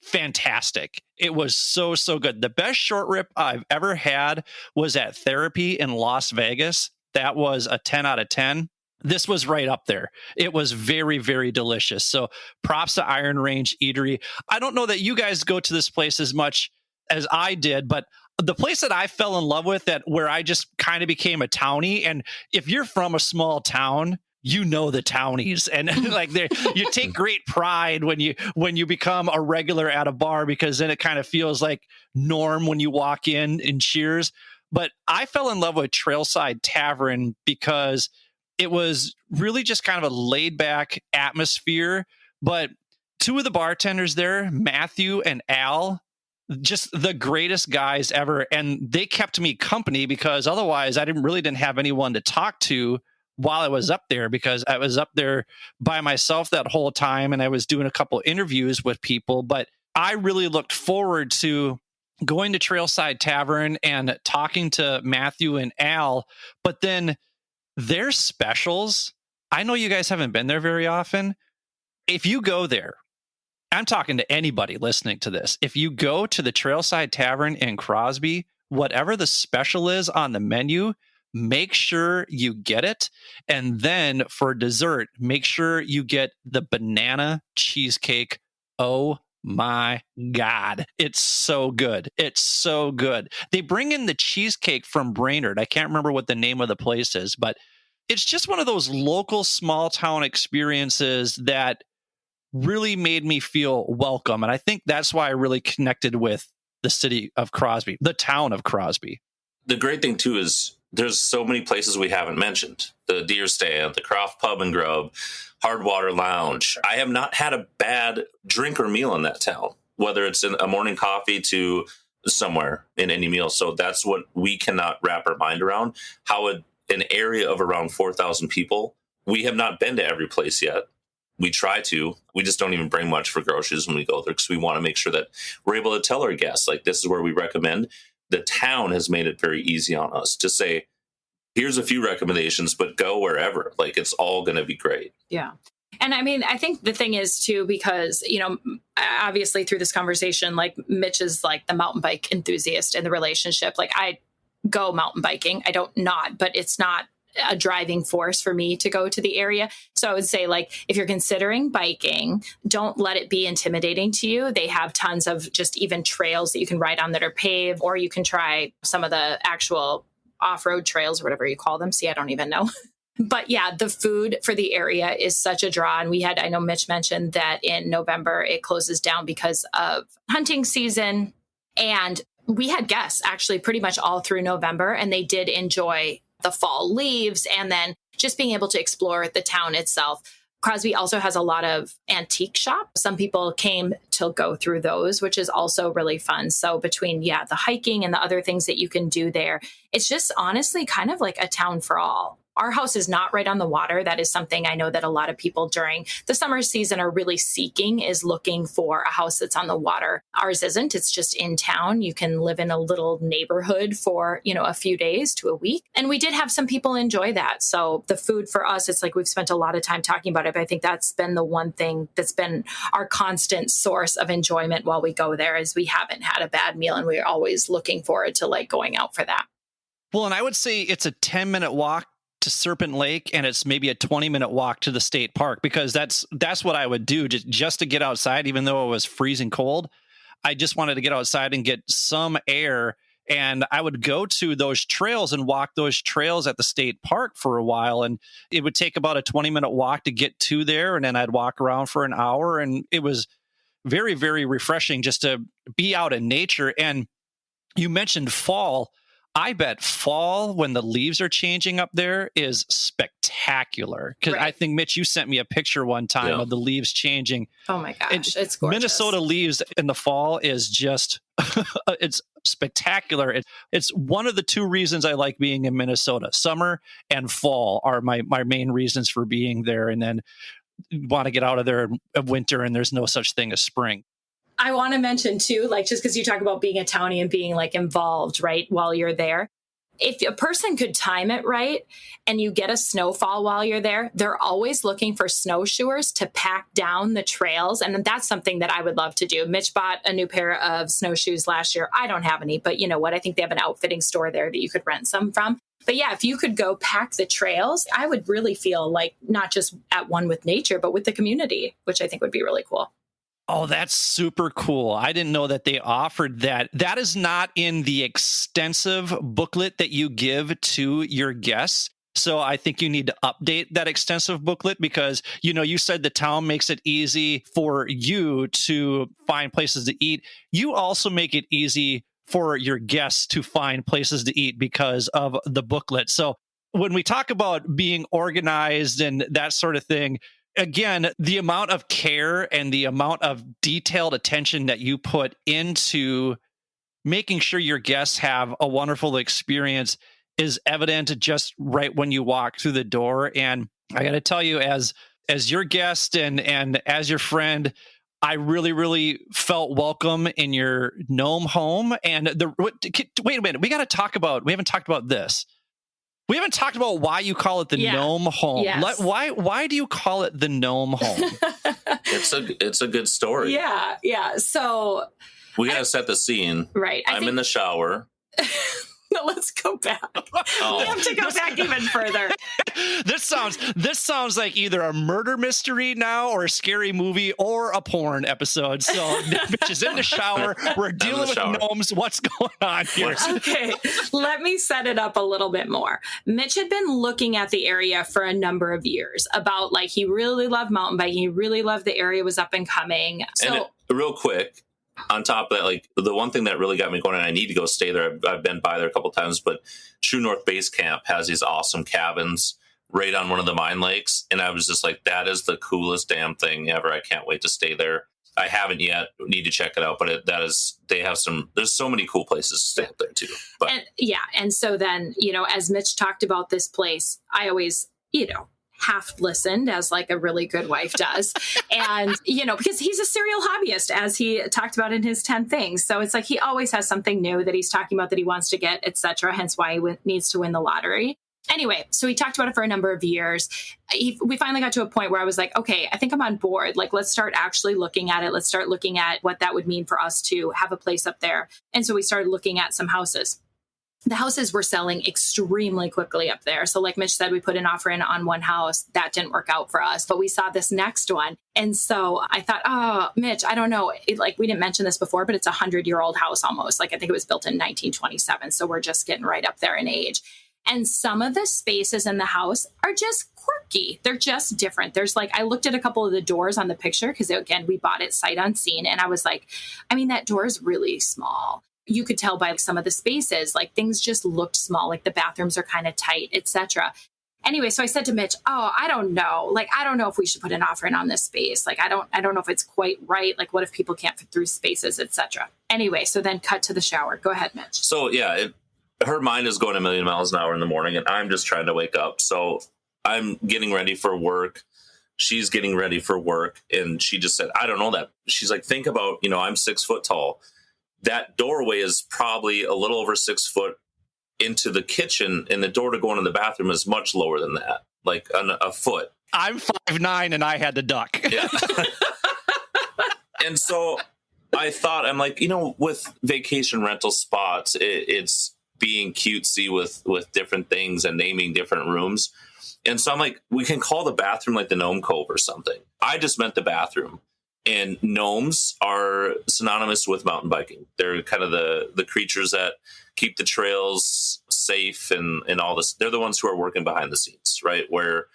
fantastic. It was so, so good. The best short rib I've ever had was at Therapy in Las Vegas. That was a 10 out of 10. This was right up there. It was very, very delicious. So props to Iron Range Eatery. I don't know that you guys go to this place as much as I did, but the place that I fell in love with, that where I just kind of became a townie. And if you're from a small town, you know the townies, and like you take great pride when you become a regular at a bar, because then it kind of feels like norm when you walk in and cheers. But I fell in love with Trailside Tavern because it was really just kind of a laid back atmosphere. But two of the bartenders there, Matthew and Al, just the greatest guys ever. And they kept me company, because otherwise I didn't have anyone to talk to while I was up there, because I was up there by myself that whole time, and I was doing a couple interviews with people. But I really looked forward to going to Trailside Tavern and talking to Matthew and Al. But then their specials, I know you guys haven't been there very often. If you go there, I'm talking to anybody listening to this, if you go to the Trailside Tavern in Crosby, whatever the special is on the menu, make sure you get it. And then for dessert, make sure you get the banana cheesecake. Oh my God. It's so good. It's so good. They bring in the cheesecake from Brainerd. I can't remember what the name of the place is, but it's just one of those local small town experiences that really made me feel welcome. And I think that's why I really connected with the city of Crosby, the town of Crosby. The great thing too is there's so many places we haven't mentioned. The Deer Stand, the Croft Pub and Grub, Hardwater Lounge. I have not had a bad drink or meal in that town, whether it's in a morning coffee to somewhere in any meal. So that's what we cannot wrap our mind around. How an area of around 4,000 people, we have not been to every place yet. We try to. We just don't even bring much for groceries when we go there, because we want to make sure that we're able to tell our guests, like, this is where we recommend. The town has made it very easy on us to say, here's a few recommendations, but go wherever. Like, it's all going to be great. Yeah. And I mean, I think the thing is too, because, obviously through this conversation, like, Mitch is like the mountain bike enthusiast in the relationship. Like, I go mountain biking. I don't not, but it's not a driving force for me to go to the area. So I would say, like, if you're considering biking, don't let it be intimidating to you. They have tons of just even trails that you can ride on that are paved, or you can try some of the actual off-road trails or whatever you call them. See, I don't even know. But yeah, the food for the area is such a draw. And I know Mitch mentioned that in November it closes down because of hunting season. And we had guests actually pretty much all through November, and they did enjoy the fall leaves and then just being able to explore the town itself. Crosby also has a lot of antique shops. Some people came to go through those, which is also really fun. So between, the hiking and the other things that you can do there, it's just honestly kind of like a town for all. Our house is not right on the water. That is something I know that a lot of people during the summer season are really seeking, is looking for a house that's on the water. Ours isn't. It's just in town. You can live in a little neighborhood for, a few days to a week. And we did have some people enjoy that. So the food for us, it's like we've spent a lot of time talking about it, but I think that's been the one thing that's been our constant source of enjoyment while we go there, is we haven't had a bad meal, and we're always looking forward to like going out for that. Well, and I would say it's a 10-minute walk to Serpent Lake, and it's maybe a 20-minute walk to the state park, because that's what I would do just to get outside, even though it was freezing cold. I just wanted to get outside and get some air, and I would go to those trails and walk those trails at the state park for a while, and it would take about a 20-minute walk to get to there, and then I'd walk around for an hour, and it was very, very refreshing just to be out in nature. And you mentioned fall. I bet fall, when the leaves are changing up there, is spectacular. Because I think, Mitch, you sent me a picture one time of the leaves changing. Oh my gosh, it's gorgeous. Minnesota leaves in the fall is just, it's spectacular. It's one of the two reasons I like being in Minnesota. Summer and fall are my main reasons for being there. And then want to get out of there in winter, and there's no such thing as spring. I want to mention too, like, just because you talk about being a townie and being like involved, right, while you're there. if a person could time it right and you get a snowfall while you're there, they're always looking for snowshoers to pack down the trails. And that's something that I would love to do. Mitch bought a new pair of snowshoes last year. I don't have any, but you know what? I think they have an outfitting store there that you could rent some from. But yeah, if you could go pack the trails, I would really feel like not just at one with nature, but with the community, which I think would be really cool. Oh, that's super cool. I didn't know that they offered that. That is not in the extensive booklet that you give to your guests. So I think you need to update that extensive booklet because, you know, you said the town makes it easy for you to find places to eat. You also make it easy for your guests to find places to eat because of the booklet. So when we talk about being organized and that sort of thing, again, the amount of care and the amount of detailed attention that you put into making sure your guests have a wonderful experience is evident just right when you walk through the door. And I got to tell you, as your guest and as your friend, I really, really felt welcome in your gnome home. And wait a minute, we haven't talked about this. We haven't talked about why you call it the gnome home. Yes. Why do you call it the gnome home? It's a good story. Yeah. So we gotta set the scene. Right. I'm in the shower. No, let's go back. We have to go back even further. This sounds like either a murder mystery now or a scary movie or a porn episode. So Mitch is in the shower. We're dealing with gnomes. What's going on here? Okay, let me set it up a little bit more. Mitch had been looking at the area for a number of years about like he really loved mountain biking. He really loved the area was up and coming. So real quick, on top of that, like the one thing that really got me going, and I need to go stay there. I've been by there a couple times, but True North Base Camp has these awesome cabins right on one of the mine lakes. And I was just like, that is the coolest damn thing ever. I can't wait to stay there. I haven't yet, need to check it out, but there's so many cool places to stay up there too. But and so then, you know, as Mitch talked about this place, I always, you know, half listened as like a really good wife does. And, you know, because he's a serial hobbyist, as he talked about in his 10 things. So it's like he always has something new that he's talking about that he wants to get, etc. Hence why he needs to win the lottery. Anyway, so he talked about it for a number of years. We finally got to a point where I was like, okay, I think I'm on board. Like, let's start actually looking at it. Let's start looking at what that would mean for us to have a place up there. And so we started looking at some houses. The houses were selling extremely quickly up there. So like Mitch said, we put an offer in on one house. That didn't work out for us, but we saw this next one. And so I thought, oh, Mitch, I don't know. We didn't mention this before, but it's a 100-year-old house almost. Like I think it was built in 1927. So we're just getting right up there in age. And some of the spaces in the house are just quirky. They're just different. There's like, I looked at a couple of the doors on the picture because again, we bought it sight unseen. And I was like, I mean, that door is really small. You could tell by some of the spaces, like things just looked small, like the bathrooms are kind of tight, etc. Anyway, so I said to Mitch, oh, I don't know. Like, I don't know if we should put an offer in on this space. Like, I don't know if it's quite right. Like, what if people can't fit through spaces, etc. Anyway, so then cut to the shower. Go ahead, Mitch. So yeah, her mind is going a million miles an hour in the morning and I'm just trying to wake up. So I'm getting ready for work. She's getting ready for work. And she just said, I don't know that. She's like, think about, you know, I'm 6 foot tall. That doorway is probably a little over 6 foot into the kitchen, and the door to go into the bathroom is much lower than that, like a foot. I'm 5'9" and I had to duck. Yeah. And so I thought, I'm like, you know, with vacation rental spots, it's being cutesy with different things and naming different rooms. And so I'm like, we can call the bathroom like the Gnome Cove or something. I just meant the bathroom. And gnomes are synonymous with mountain biking. They're kind of the creatures that keep the trails safe and all this. They're the ones who are working behind the scenes, right? Where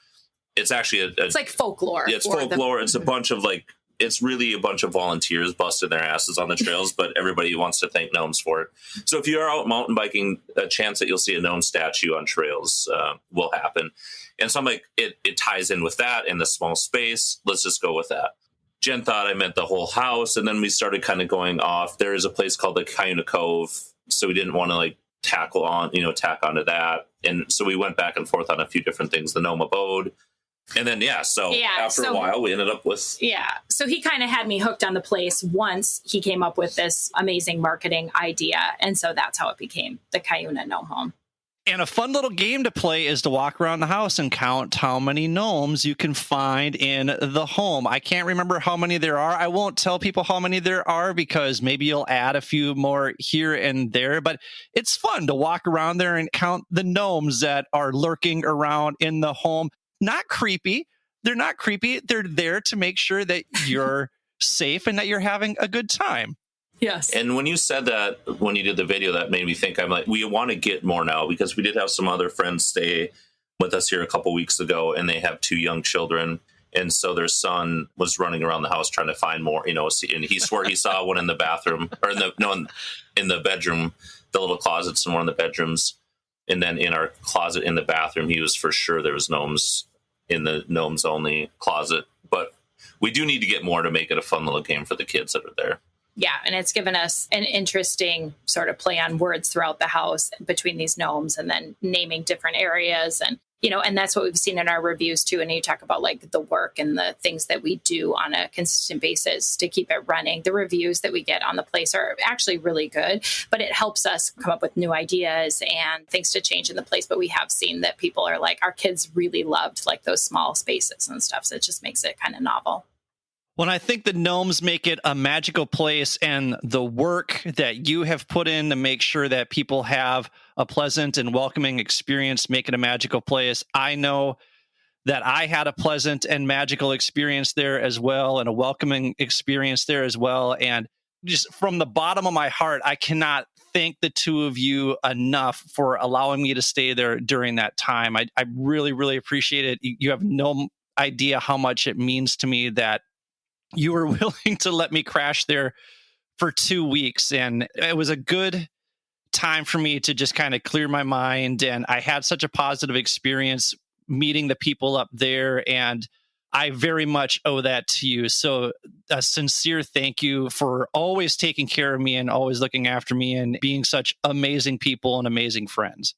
it's actually it's like folklore. Yeah, it's folklore. It's a bunch of it's really a bunch of volunteers busting their asses on the trails, but everybody wants to thank gnomes for it. So if you are out mountain biking, a chance that you'll see a gnome statue on trails will happen. And so I'm like, it ties in with that and the small space. Let's just go with that. Jen thought I meant the whole house, and then we started kind of going off. There is a place called the Cuyuna Cove, so we didn't want to tack onto that. And so we went back and forth on a few different things, the gnome abode. And then, after a while, we ended up with... Yeah, so he kind of had me hooked on the place once he came up with this amazing marketing idea. And so that's how it became the Cuyuna Gnome Home. And a fun little game to play is to walk around the house and count how many gnomes you can find in the home. I can't remember how many there are. I won't tell people how many there are because maybe you'll add a few more here and there. But it's fun to walk around there and count the gnomes that are lurking around in the home. Not creepy. They're not creepy. They're there to make sure that you're safe and that you're having a good time. Yes. And when you said that, when you did the video, that made me think, I'm like, we want to get more now because we did have some other friends stay with us here a couple weeks ago, and they have 2 young children. And so their son was running around the house trying to find more, and he swore he saw one in the bathroom or in the bedroom, the little closets in one of the bedrooms. And then in our closet in the bathroom, he was for sure there was gnomes in the gnomes only closet. But we do need to get more to make it a fun little game for the kids that are there. Yeah, and it's given us an interesting sort of play on words throughout the house between these gnomes and then naming different areas. And, and that's what we've seen in our reviews too. And you talk about like the work and the things that we do on a consistent basis to keep it running. The reviews that we get on the place are actually really good, but it helps us come up with new ideas and things to change in the place. But we have seen that people are like, our kids really loved like those small spaces and stuff. So it just makes it kind of novel. Well, I think the gnomes make it a magical place, and the work that you have put in to make sure that people have a pleasant and welcoming experience make it a magical place. I know that I had a pleasant and magical experience there as well, and a welcoming experience there as well. And just from the bottom of my heart, I cannot thank the two of you enough for allowing me to stay there during that time. I really, really appreciate it. You have no idea how much it means to me that you were willing to let me crash there for 2 weeks. And it was a good time for me to just kind of clear my mind. And I had such a positive experience meeting the people up there. And I very much owe that to you. So a sincere thank you for always taking care of me and always looking after me and being such amazing people and amazing friends.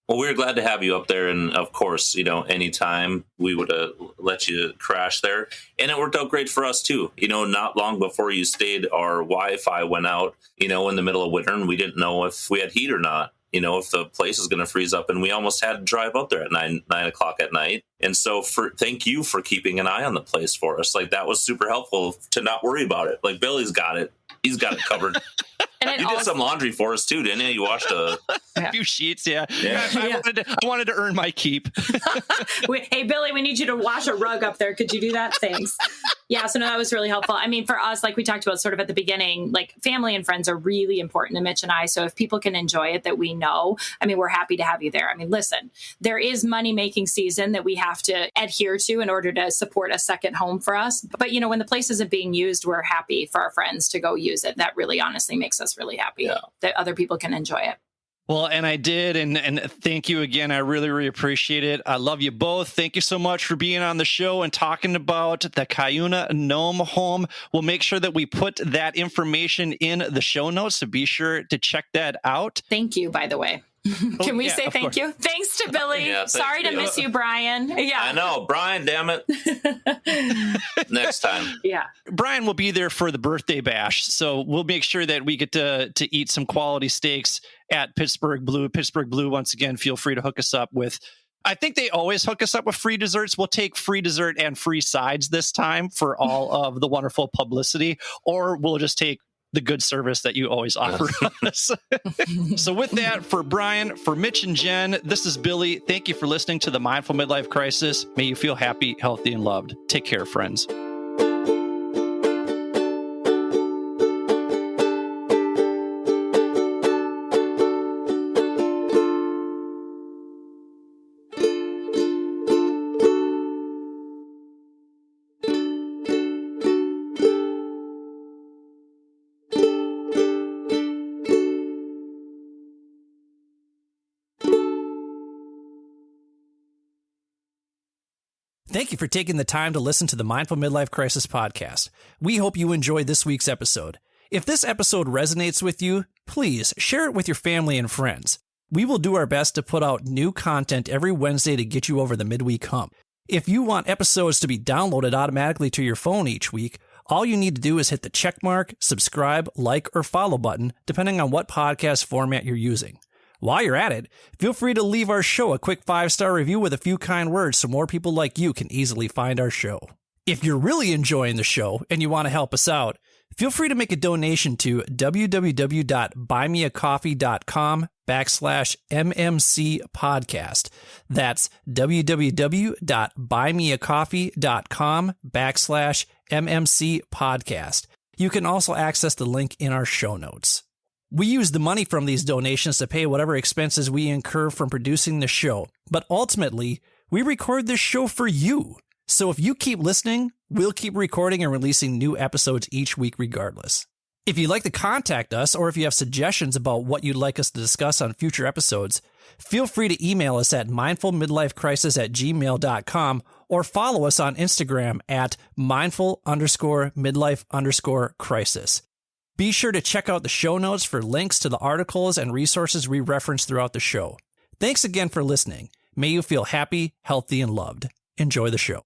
Well, we were glad to have you up there. And of course, anytime we would let you crash there. And it worked out great for us, too. Not long before you stayed, our Wi-Fi went out, in the middle of winter. And we didn't know if we had heat or not, if the place is going to freeze up. And we almost had to drive up there at 9 o'clock at night. And so thank you for keeping an eye on the place for us. Like, that was super helpful to not worry about it. Like, Billy's got it. He's got it covered. And you did some laundry for us, too, didn't you? You washed a few sheets, yeah. I wanted to earn my keep. Hey, Billy, we need you to wash a rug up there. Could you do that? Thanks. Yeah, so no, that was really helpful. I mean, for us, like we talked about sort of at the beginning, like family and friends are really important to Mitch and I. So if people can enjoy it that we know, I mean, we're happy to have you there. I mean, listen, there is money-making season that we have to adhere to in order to support a second home for us. But, when the place isn't being used, we're happy for our friends to go use it. That really honestly makes us really happy that other people can enjoy it. Well, and I did, and thank you again. I really, really appreciate it. I love you both. Thank you so much for being on the show and talking about the Cuyuna Gnome Home. We'll make sure that we put that information in the show notes, so be sure to check that out. Thank you, by the way. Can we say thank you? Thanks to Billy. Sorry to miss you, Brian. Yeah, I know. Brian, damn it. Next time. Yeah. Brian will be there for the birthday bash. So we'll make sure that we get to eat some quality steaks at Pittsburgh Blue. Pittsburgh Blue, once again, feel free to hook us up with, I think they always hook us up with free desserts. We'll take free dessert and free sides this time for all of the wonderful publicity, or we'll just take the good service that you always offer us. So with that, for Brian, for Mitch and Jen, this is Billy. Thank you for listening to the Mindful Midlife Crisis. May you feel happy, healthy, and loved. Take care, friends. Thank you for taking the time to listen to the Mindful Midlife Crisis podcast. We hope you enjoyed this week's episode. If this episode resonates with you, please share it with your family and friends. We will do our best to put out new content every Wednesday to get you over the midweek hump. If you want episodes to be downloaded automatically to your phone each week, all you need to do is hit the checkmark, subscribe, like, or follow button, depending on what podcast format you're using. While you're at it, feel free to leave our show a quick 5-star review with a few kind words so more people like you can easily find our show. If you're really enjoying the show and you want to help us out, feel free to make a donation to www.buymeacoffee.com/MMC podcast. That's www.buymeacoffee.com/MMC podcast. You can also access the link in our show notes. We use the money from these donations to pay whatever expenses we incur from producing the show, but ultimately, we record this show for you. So if you keep listening, we'll keep recording and releasing new episodes each week regardless. If you'd like to contact us, or if you have suggestions about what you'd like us to discuss on future episodes, feel free to email us at mindfulmidlifecrisis@gmail.com or follow us on Instagram at mindful_midlife_crisis. Be sure to check out the show notes for links to the articles and resources we reference throughout the show. Thanks again for listening. May you feel happy, healthy, and loved. Enjoy the show.